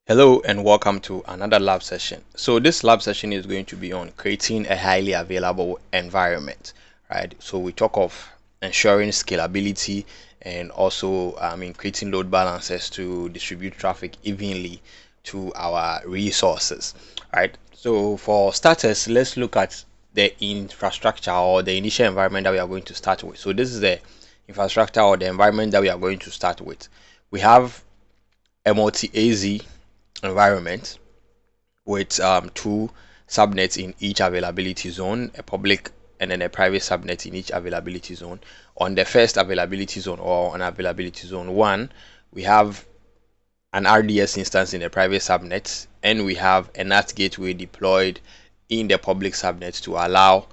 Hello and welcome to another lab session. So this lab session is going to be on creating a highly available environment, right? So we talk of ensuring scalability and also creating load balancers to distribute traffic evenly to our resources, right? So for starters, let's look at the infrastructure or the initial environment that we are going to start with. So this is the infrastructure or the environment that we are going to start with. We have a multi-AZ environment with two subnets in each availability zone, a public and then a private subnet in each availability zone. On the first availability zone or on availability zone 1, we have an RDS instance in the private subnet, and we have a NAT gateway deployed in the public subnet to allow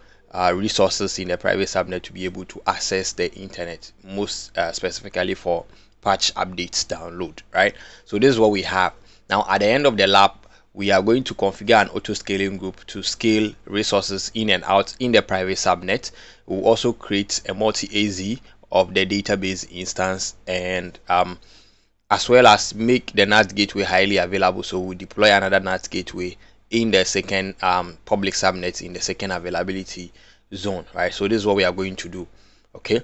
resources in the private subnet to be able to access the internet, most specifically for patch updates download, right? So this is what we have. Now at the end of the lab, we are going to configure an auto scaling group to scale resources in and out in the private subnet. We'll also create a multi-AZ of the database instance, and as well as make the NAT gateway highly available. So we deploy another NAT gateway in the second public subnet in the second availability zone, right? So this is what we are going to do, okay?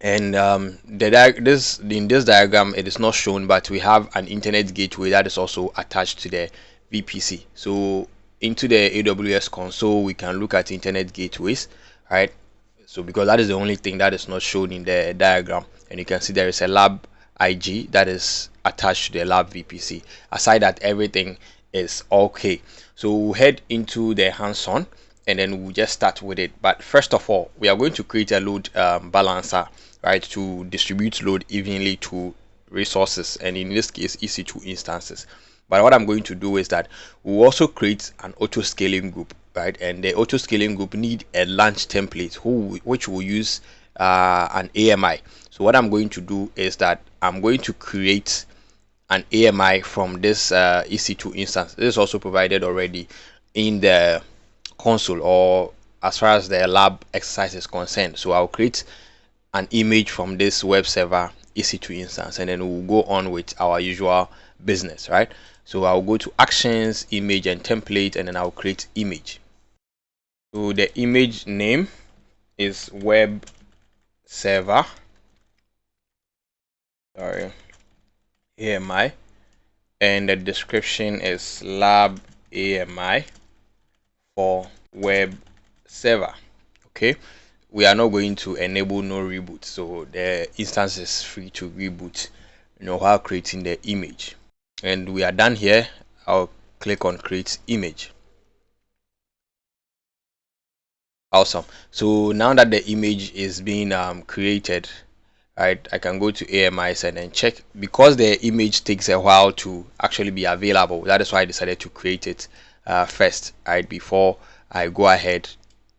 And in this diagram it is not shown, but we have an internet gateway that is also attached to the VPC. So into the AWS console we can look at internet gateways, right? So because that is the only thing that is not shown in the diagram, and you can see there is a lab IG that is attached to the lab VPC. Aside that, everything is okay. So we'll head into the hands-on and then we'll just start with it. But first of all, we are going to create a load balancer, right, to distribute load evenly to resources, and in this case EC2 instances. But what I'm going to do is that we'll also create an auto scaling group, right? And the auto scaling group need a launch template which will use an AMI. So what I'm going to do is that I'm going to create an AMI from this EC2 instance. This is also provided already in the console, or as far as the lab exercise is concerned. So I'll create an image from this web server EC2 instance, and then we'll go on with our usual business, right? So I'll go to actions, image and template, and then I'll create image. So the image name is web server, AMI, and the description is lab AMI for web server. Okay, we are not going to enable no reboot, so the instance is free to reboot, while creating the image. And we are done here. I'll click on create image. Awesome. So now that the image is being created, right, I can go to AMIs and then check. Because the image takes a while to actually be available, that is why I decided to create it first, right, before I go ahead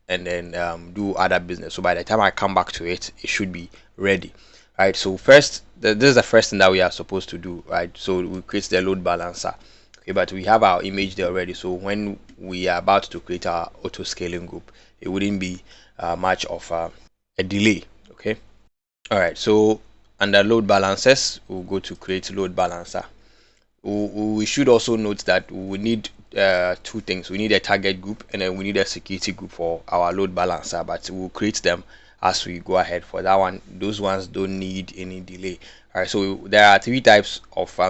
and then do other business. So by the time I come back to it, it should be ready, right? So first, this is the first thing that we are supposed to do, right? So we create the load balancer, okay, but we have our image there already. So when we are about to create our auto scaling group, it wouldn't be much of a delay, okay? All right, so under load balancers, we'll go to create load balancer. We should also note that we need two things. We need a target group, and then we need a security group for our load balancer, but we'll create them as we go ahead. For that one, those ones don't need any delay. All right, so there are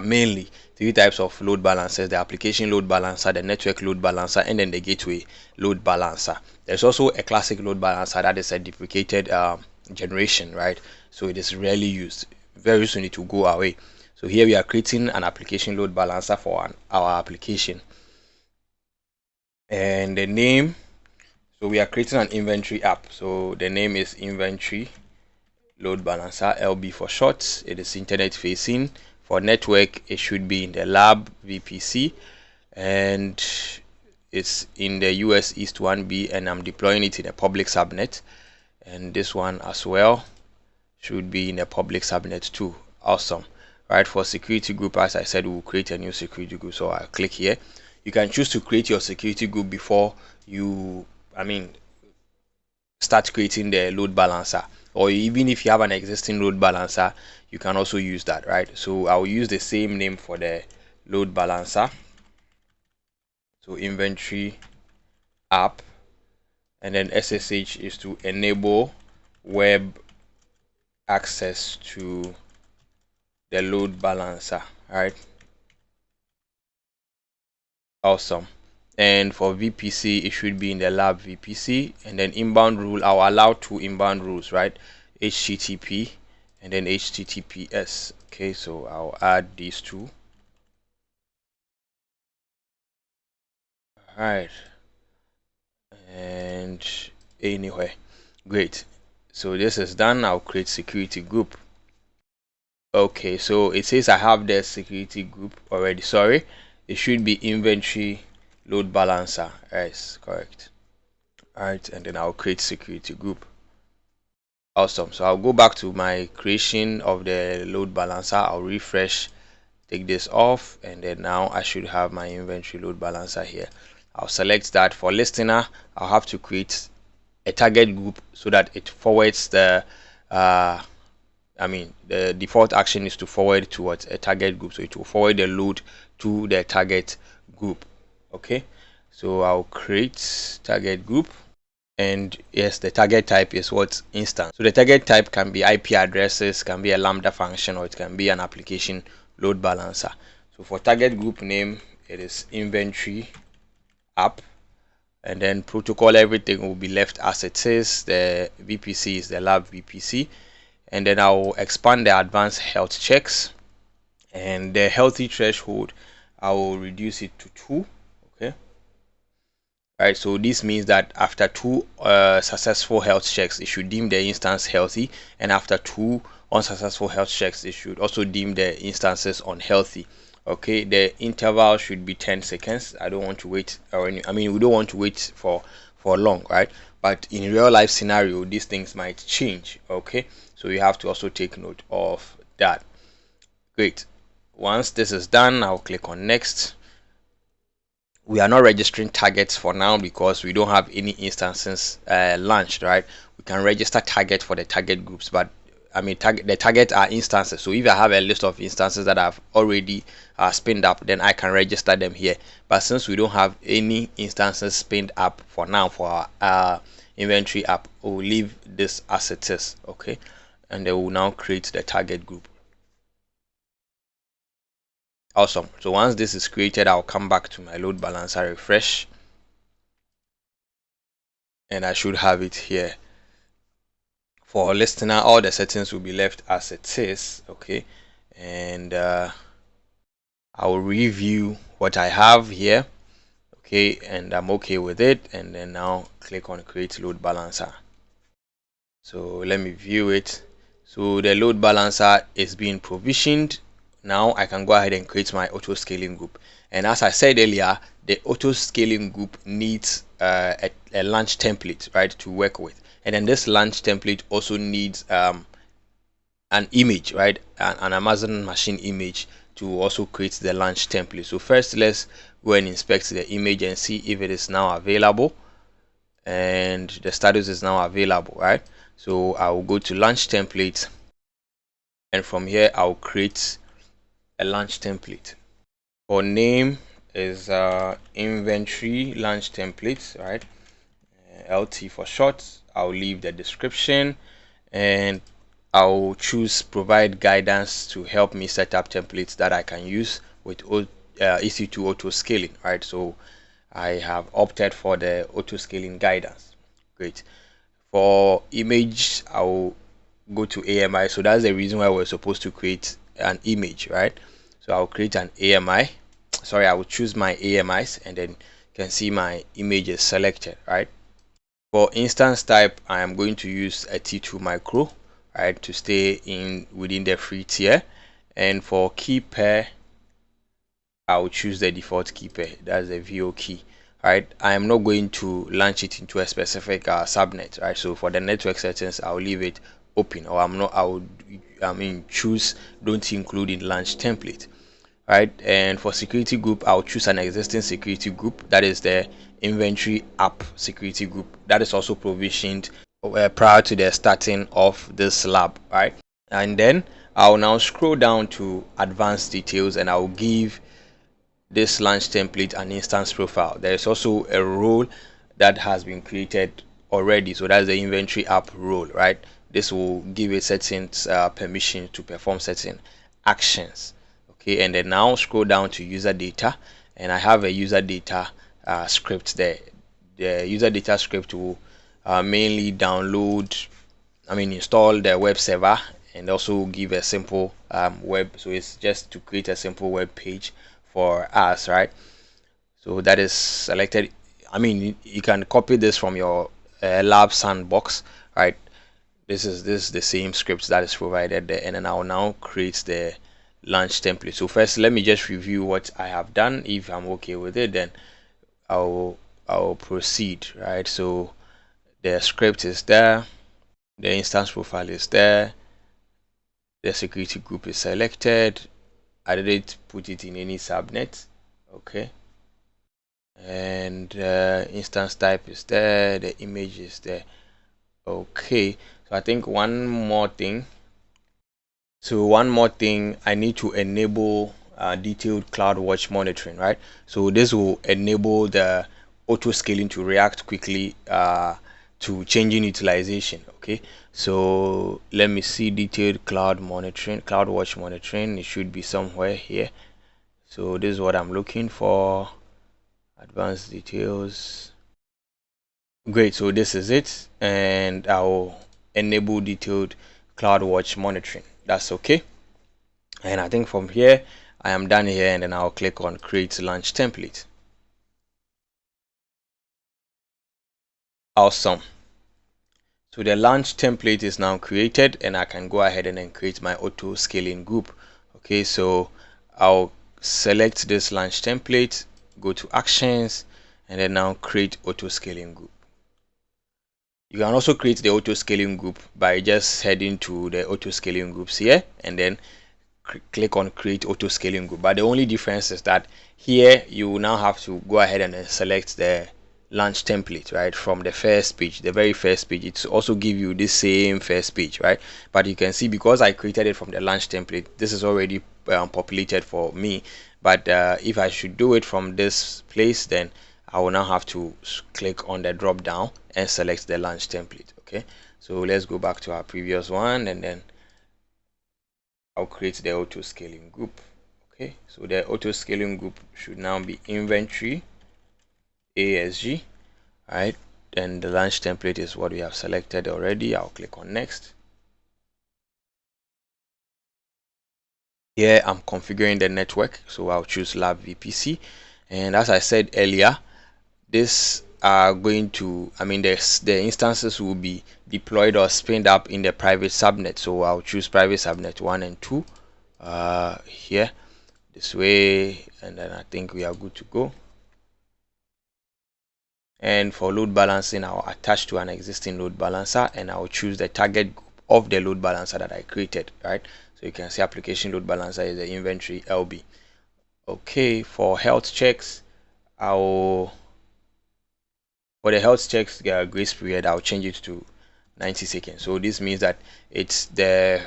mainly three types of load balancers: the application load balancer, the network load balancer, and then the gateway load balancer. There's also a classic load balancer that is a deprecated generation, right? So it is rarely used. Very soon it will go away. So here we are creating an application load balancer for our application, and the name, so we are creating an inventory app. So the name is inventory load balancer, LB for short. It is internet facing. For network, it should be in the lab VPC, and it's in the US East 1B, and I'm deploying it in a public subnet. And this one as well should be in a public subnet too. Awesome. Right, for security group, as I said, we'll create a new security group. So I'll click here. You can choose to create your security group before you start creating the load balancer, or even if you have an existing load balancer, you can also use that, right? So I'll use the same name for the load balancer, so inventory app, and then SSH is to enable web access to the load balancer. All right, awesome. And for VPC, it should be in the lab VPC, and then inbound rule, I'll allow 2 inbound rules, right? HTTP and then HTTPS. Okay, so I'll add these 2. All right, and anyway, great. So this is done. I'll create security group. Okay, so it says I have the security group already. Sorry, it should be inventory load balancer. Yes, correct. All right, and then I'll create security group. Awesome. So I'll go back to my creation of the load balancer. I'll refresh, take this off, and then now I should have my inventory load balancer here. I'll select that. For listener, I'll have to create a target group so that it forwards the the default action is to forward towards a target group, so it will forward the load to the target group. Okay, so I'll create target group, and yes, the target type is what? Instance. So the target type can be IP addresses, can be a lambda function, or it can be an application load balancer. So for target group name, it is inventory app, and then protocol, everything will be left as it is. The VPC is the lab VPC, and then I'll expand the advanced health checks, and the healthy threshold I will reduce it to 2. Okay, right, so this means that after 2 successful health checks, it should deem the instance healthy, and after 2 unsuccessful health checks, it should also deem the instances unhealthy. Okay, the interval should be 10 seconds. I don't want to wait, or we don't want to wait for long, right? But in real life scenario, these things might change. Okay, so you have to also take note of that. Great. Once this is done, I'll click on next. We are not registering targets for now because we don't have any instances launched, right? We can register target for the target groups, but the target are instances. So if I have a list of instances that I've already spinned up, then I can register them here. But since we don't have any instances spinned up for now for our inventory app, we'll leave this as it is. Okay, and they will now create the target group. Awesome. So once this is created, I'll come back to my load balancer, refresh, and I should have it here. For listener, all the settings will be left as it is. Okay, and I will review what I have here. Okay, and I'm okay with it, and then now click on create load balancer. So let me view it. So the load balancer is being provisioned. Now I can go ahead and create my auto scaling group, and as I said earlier, the auto scaling group needs a launch template, right, to work with, and then this launch template also needs an image, right, an Amazon machine image to also create the launch template. So first, let's go and inspect the image and see if it is now available, and the status is now available, right? So I will go to launch template, and from here I'll create a launch template. For name is inventory launch template, right? LT for short. I'll leave the description, and I'll choose provide guidance to help me set up templates that I can use with EC2 auto scaling, right? So I have opted for the auto scaling guidance. Great. For image, I'll go to AMI. So that's the reason why we're supposed to create an image, right? So I'll create an AMI. Sorry, I will choose my AMIs, and then you can see my image is selected, right? For instance type, I am going to use a T2 micro, right, to stay within the free tier. And for key pair, I will choose the default key pair, that's the VO key, right? I am not going to launch it into a specific subnet, right? So for the network settings, I'll leave it open, or choose don't include in launch template, right? And for security group, I'll choose an existing security group, that is the inventory app security group, that is also provisioned prior to the starting of this lab, right? And then I'll now scroll down to advanced details, and I'll give this launch template an instance profile. There is also a role that has been created already, so that's the inventory app role, right? This will give it certain permission to perform certain actions. Okay, and then now scroll down to user data, and I have a user data script there. The user data script will mainly install the web server, and also give a simple web. So it's just to create a simple web page for us, right? So that is selected. You can copy this from your lab sandbox, right? This is the same script that is provided there, and then I'll now create the launch template. So first, let me just review what I have done. If I'm okay with it, then I'll proceed, right? So the script is there, the instance profile is there, the security group is selected. I didn't put it in any subnet, okay, and instance type is there, the image is there, okay. So I think one more thing, I need to enable detailed CloudWatch monitoring, right? So this will enable the auto scaling to react quickly to changing utilization. Okay, so let me see detailed CloudWatch monitoring. It should be somewhere here. So this is what I'm looking for. Advanced details. Great, so this is it, and I'll enable detailed CloudWatch monitoring. That's okay. And I think from here I am done here, and then I'll click on create launch template. Awesome. So the launch template is now created, and I can go ahead and then create my auto scaling group. Okay, so I'll select this launch template, go to actions, and then now create auto scaling group. You can also create the auto scaling group by just heading to the auto scaling groups here, and then click on create auto scaling group. But the only difference is that here you now have to go ahead and then select the launch template, right, from the first page, the very first page. It's also give you the same first page, right? But you can see, because I created it from the launch template, this is already populated for me. But if I should do it from this place, then I will now have to click on the drop down and select the launch template. Okay, so let's go back to our previous one, and then I'll create the auto scaling group. Okay, so the auto scaling group should now be inventory ASG, right? Then the launch template is what we have selected already. I'll click on next. Here I'm configuring the network, so I'll choose lab VPC, and as I said earlier, this are going to, the instances will be deployed or spinned up in the private subnet. So I'll choose private subnet 1 and 2 here, this way, and then I think we are good to go. And for load balancing, I'll attach to an existing load balancer, and I'll choose the target group of the load balancer that I created, right? So you can see application load balancer is the inventory LB. Okay, for health checks, for the health checks grace period, I'll change it to 90 seconds. So this means that it's the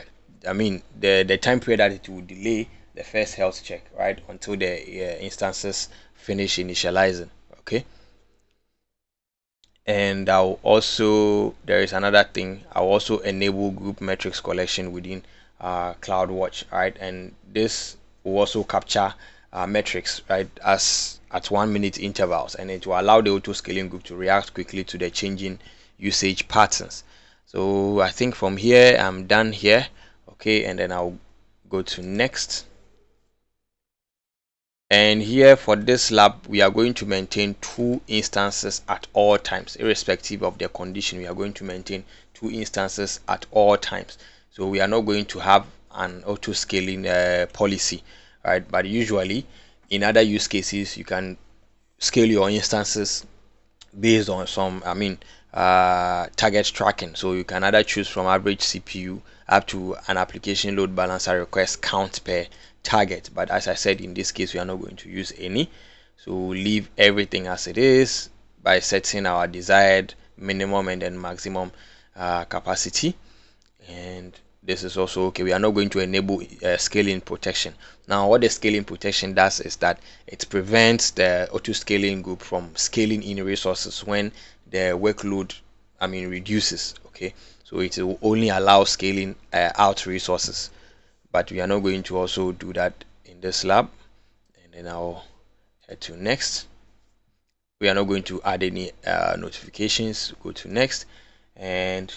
time period that it will delay the first health check, right, until the instances finish initializing. Okay, and there is another thing, I'll also enable group metrics collection within CloudWatch, right? And this will also capture metrics, right, as at 1 minute intervals, and it will allow the auto scaling group to react quickly to the changing usage patterns. So I think from here I'm done here. Okay, and then I'll go to next. And here for this lab, we are going to maintain 2 instances at all times, irrespective of the condition. We are going to maintain 2 instances at all times. So we are not going to have an auto scaling policy, right? But usually in other use cases, you can scale your instances based on some target tracking. So you can either choose from average CPU up to an application load balancer request count per target. But as I said, in this case we are not going to use any, so we'll leave everything as it is by setting our desired minimum and then maximum capacity, and this is also okay. We are not going to enable scaling protection. Now what the scaling protection does is that it prevents the auto scaling group from scaling in resources when the workload reduces. Okay, so it will only allow scaling out resources, but we are not going to also do that in this lab. And then I'll head to next. We are not going to add any notifications. Go to next, and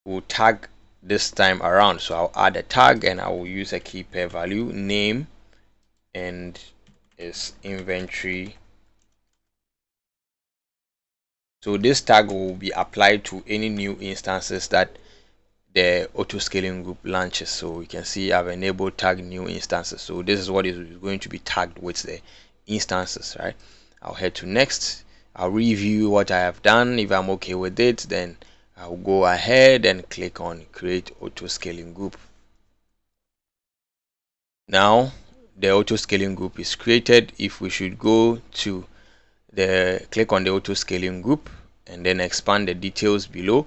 we'll tag this time around. So I'll add a tag and I will use a key pair value name and its inventory. So this tag will be applied to any new instances that the auto scaling group launches. So you can see I've enabled tag new instances. So this is what is going to be tagged with the instances, right? I'll head to next. I'll review what I have done. If I'm okay with it, then I'll go ahead and click on create auto scaling group. Now the auto scaling group is created. If we should go to click on the auto scaling group and then expand the details below,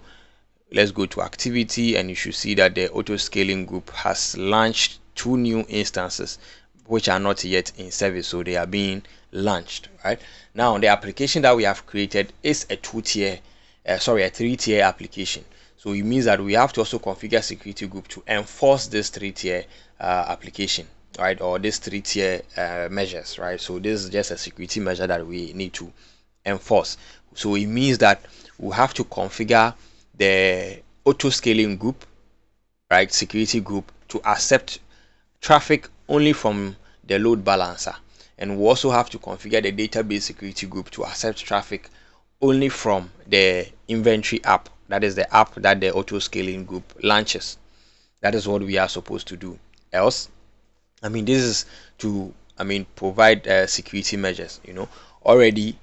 let's go to activity, and you should see that the auto scaling group has launched 2 new instances which are not yet in service, so they are being launched. Right now the application that we have created is a 3-tier application. So it means that we have to also configure security group to enforce this 3-tier application, right, or this 3-tier measures, right? So this is just a security measure that we need to enforce. So it means that we have to configure the auto scaling group, right, security group, to accept traffic only from the load balancer, and we also have to configure the database security group to accept traffic only from the inventory app, that is the app that the auto scaling group launches. That is what we are supposed to do. Else, this is to provide security measures. Already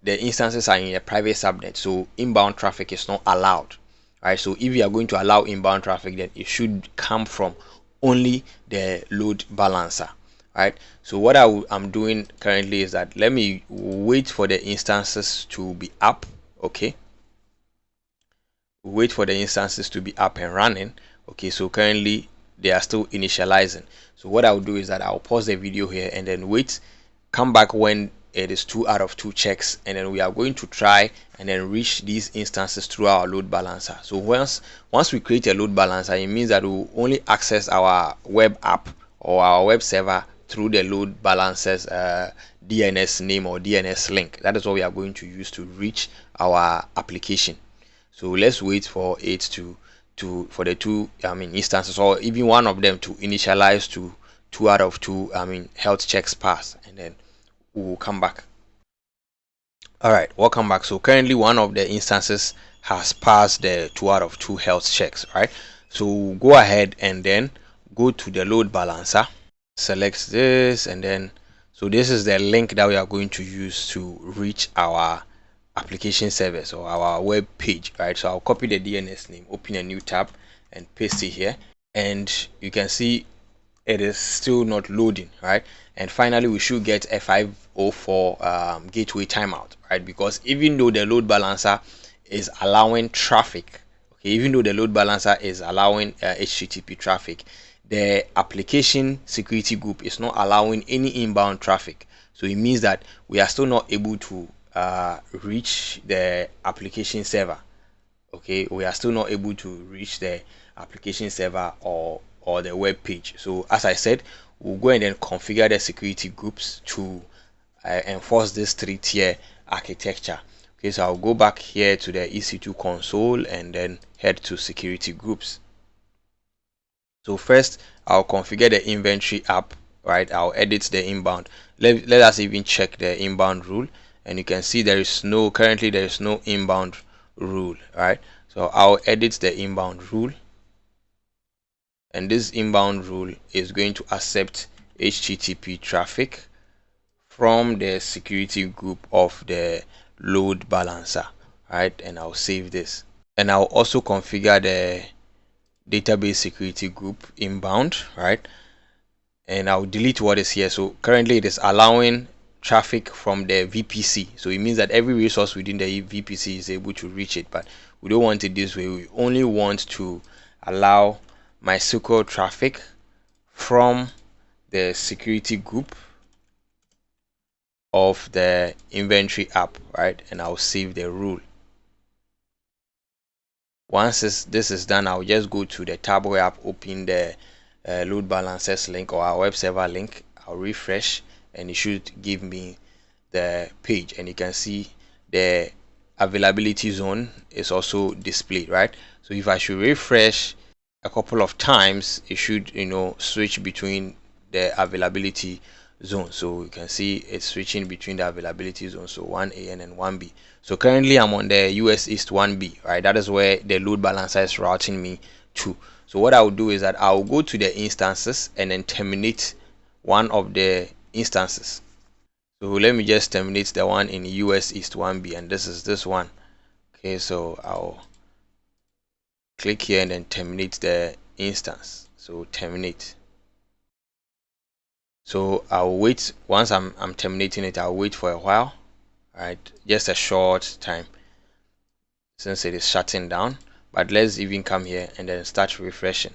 the instances are in a private subnet, so inbound traffic is not allowed, right? So if you are going to allow inbound traffic, then it should come from only the load balancer, right? So what I'm doing currently is that let me wait for the instances to be up. Okay, wait for the instances to be up and running. Okay, so currently they are still initializing. So what I'll do is that I'll pause the video here and then wait, come back when it is 2 out of 2 checks, and then we are going to try and then reach these instances through our load balancer. So once we create a load balancer, it means that we will only access our web app or our web server through the load balancer's DNS name or DNS link. That is what we are going to use to reach our application. So let's wait for it for the 2 instances, or even one of them, to initialize to 2 out of 2 health checks pass, and then we'll come back. All right, welcome back. So currently one of the instances has passed the 2 out of 2 health checks, right? So go ahead and then go to the load balancer, select this, and then so this is the link that we are going to use to reach our application service or our web page, right? So I'll copy the DNS name, open a new tab, and paste it here, and you can see it is still not loading, right? And finally we should get a 504 gateway timeout, right? Because even though the load balancer is allowing traffic, okay, even though the load balancer is allowing HTTP traffic, the application security group is not allowing any inbound traffic. So it means that we are still not able to reach the application server. Okay, we are still not able to reach the application server or the web page. So as I said, we'll go and then configure the security groups to enforce this 3-tier architecture. Okay, so I'll go back here to the EC2 console and then head to security groups. So first I'll configure the inventory app, right? I'll edit the inbound. Let us even check the inbound rule, and you can see currently there is no inbound rule, right? So I'll edit the inbound rule, and this inbound rule is going to accept HTTP traffic from the security group of the load balancer, right? And I'll save this, and I'll also configure the database security group inbound, right? And I'll delete what is here. So currently it is allowing traffic from the VPC, so it means that every resource within the VPC is able to reach it, but We don't want it this way. We only want to allow MySQL traffic from the security group of the inventory app, right? And I'll save the rule. Once this is done, I'll just go to the Tableau app, open the load balancers link or our web server link. I'll refresh and it should give me the page, and you can see the availability zone is also displayed, right? So if I should refresh a couple of times, it should switch between the availability zone. So you can see it's switching between the availability zone, so 1A and 1B. So currently I'm on the US East 1B, right? That is where the load balancer is routing me to. So what I will do is that I will go to the instances and then terminate one of the instances. So let me just terminate the one in US East 1B, and this is this one. Okay, so I'll click here and then terminate the instance. So terminate. So I'll wait. Once I'm terminating it, I'll wait for a while, right? Just a short time since it is shutting down. But let's even come here and then start refreshing.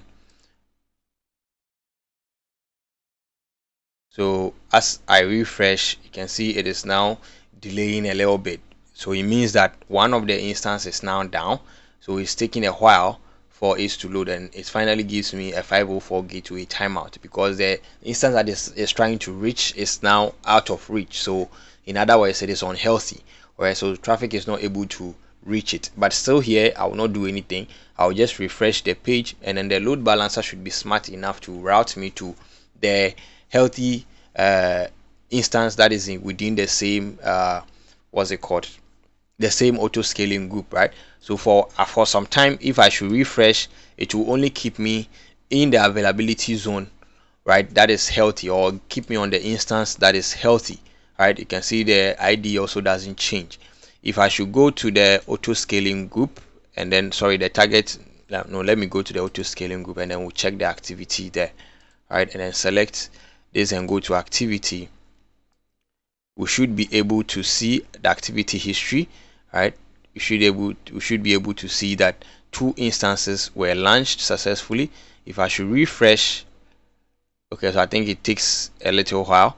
So as I refresh, you can see it is now delaying a little bit. So it means that one of the instances is now down. So it's taking a while for it to load, and it finally gives me a 504 gateway timeout because the instance that is trying to reach is now out of reach. So in other words, it is unhealthy. Alright, so traffic is not able to reach it. But still here, I will not do anything. I'll just refresh the page, and then the load balancer should be smart enough to route me to the healthy instance that is within the same what's it called, the same auto scaling group, right? So for some time, if I should refresh, it will only keep me in the availability zone, right, that is healthy, or keep me on the instance that is healthy, right? You can see the ID also doesn't change. If I should go to the auto scaling group and then the target, no, let me go to the auto scaling group and then we'll check the activity there, right? And then select this and go to activity. We should be able to see the activity history, right? We should be able to see that 2 instances were launched successfully. If I should refresh, okay, so I think it takes a little while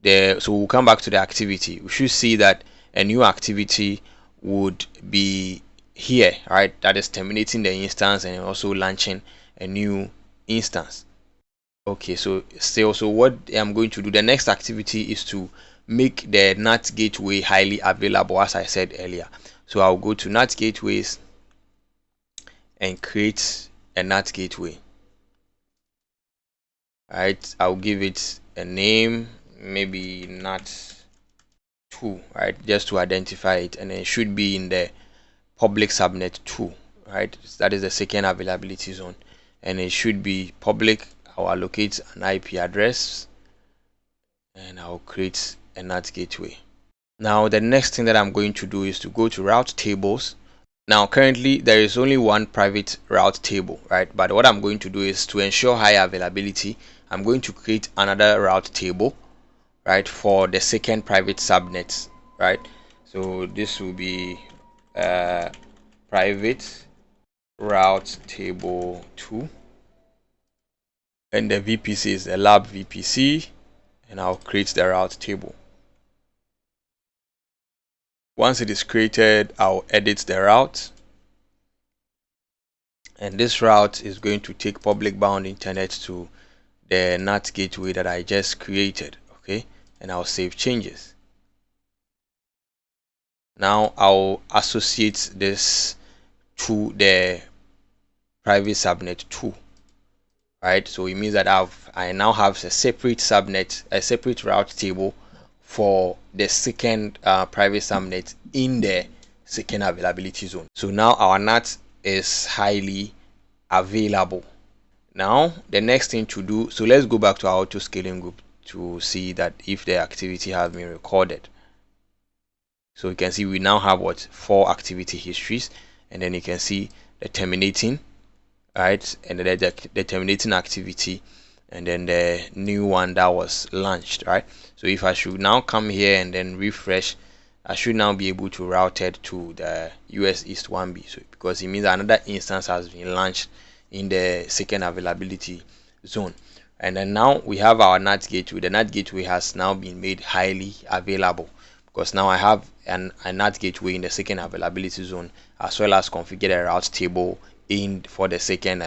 there. So we'll come back to the activity. We should see that a new activity would be here, right? That is terminating the instance and also launching a new instance. Okay, so what I'm going to do, the next activity is to make the NAT gateway highly available, as I said earlier. So I'll go to NAT gateways and create a NAT gateway. Right, I'll give it a name, maybe NAT2, right, just to identify it, and it should be in the public subnet 2, right? That is the second availability zone, and it should be public. I'll allocate an IP address and I'll create a NAT gateway. Now the next thing that I'm going to do is to go to route tables. Now currently there is only one private route table, right? But what I'm going to do is to ensure high availability, I'm going to create another route table, right, for the second private subnet, right? So this will be private route table 2, and the VPC is the lab VPC, and I'll create the route table. Once it is created, I'll edit the route, and this route is going to take public bound internet to the NAT gateway that I just created. Okay, and I'll save changes. Now I'll associate this to the private subnet 2, right? So it means that I now have a separate subnet, a separate route table for the second private subnet in the second availability zone. So now our NAT is highly available. Now the next thing to do, so let's go back to our auto scaling group to see that if the activity has been recorded. So you can see we now have 4 activity histories, and then you can see the terminating, right, and the terminating activity, and then the new one that was launched, right? So if I should now come here and then refresh, I should now be able to route it to the US East 1B, so because it means another instance has been launched in the second availability zone. And then now we have our NAT gateway. The NAT gateway has now been made highly available because now I have a NAT gateway in the second availability zone, as well as configured a route table in for the second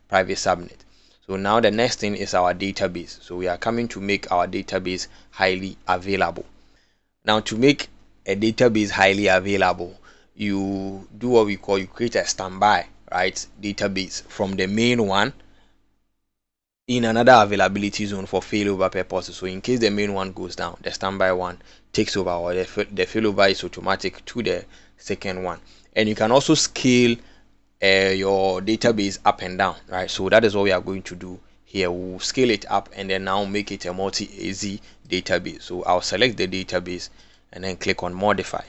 private subnet. So now the next thing is our database. So we are coming to make our database highly available. Now to make a database highly available, you do what we call, you create a standby, right, database from the main one in another availability zone for failover purposes. So in case the main one goes down, the standby one takes over, or the failover is automatic to the second one. And you can also scale your database up and down, right? So that is what we are going to do here. We'll scale it up and then now make it a multi-AZ database. So I'll select the database and then click on modify,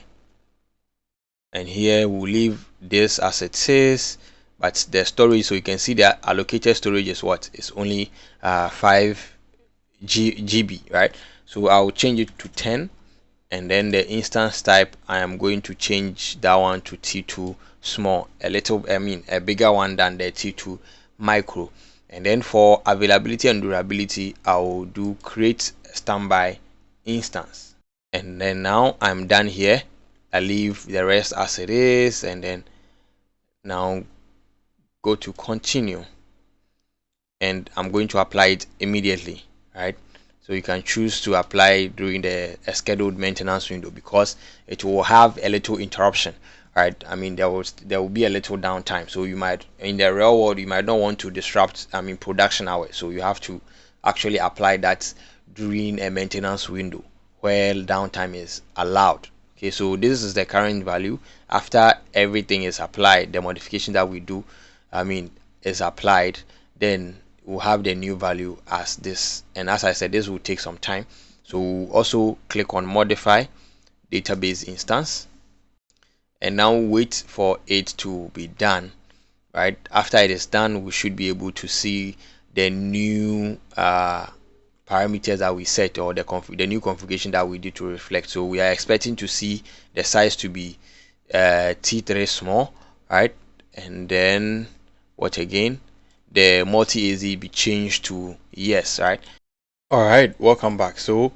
and here we'll leave this as it is, but the storage, so you can see the allocated storage is what is only 5 GB, right? So I'll change it to 10, and then the instance type, I am going to change that one to T2 small, a bigger one than the T2 micro. And then for availability and durability, I will do create standby instance, and then now I'm done here. I leave the rest as it is, and then now go to continue, and I'm going to apply it immediately, right? So you can choose to apply during the scheduled maintenance window, because it will have a little interruption, right? I mean, there will be a little downtime, so you might, in the real world, you might not want to disrupt production hours, so you have to actually apply that during a maintenance window where downtime is allowed. Okay, so this is the current value. After everything is applied, the modification that we do is applied, then we'll have the new value as this. And as I said, this will take some time, so we'll also click on modify database instance, and now wait for it to be done. Right after it is done, we should be able to see the new parameters that we set, or the new configuration that we did to reflect. So we are expecting to see the size to be T3 small, right? And then what again, the multi-AZ be changed to yes, right? All right, welcome back. So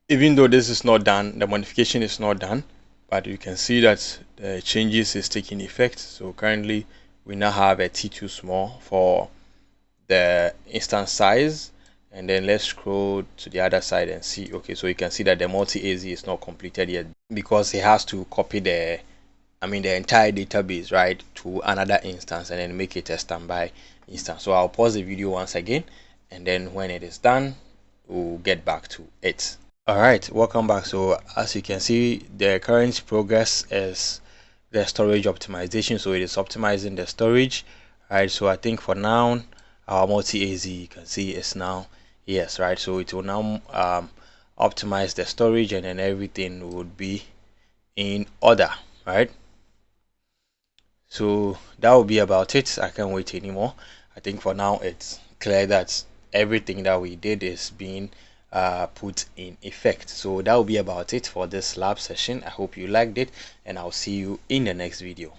even though this is not done, the modification is not done, but you can see that the changes is taking effect. So currently we now have a T2 small for the instance size. And then let's scroll to the other side and see. Okay, so you can see that the multi-AZ is not completed yet, because it has to copy the entire database, right, to another instance and then make it a standby instance. So I'll pause the video once again, and then when it is done, we'll get back to it. All right, welcome back. So as you can see, the current progress is the storage optimization. So it is optimizing the storage, right? So I think for now, our multi-AZ, you can see, is now yes, right? So it will now optimize the storage, and then everything would be in order, right? So that will be about it. I can't wait anymore. I think for now it's clear that everything that we did is being put in effect. So that will be about it for this lab session. I hope you liked it, and I'll see you in the next video.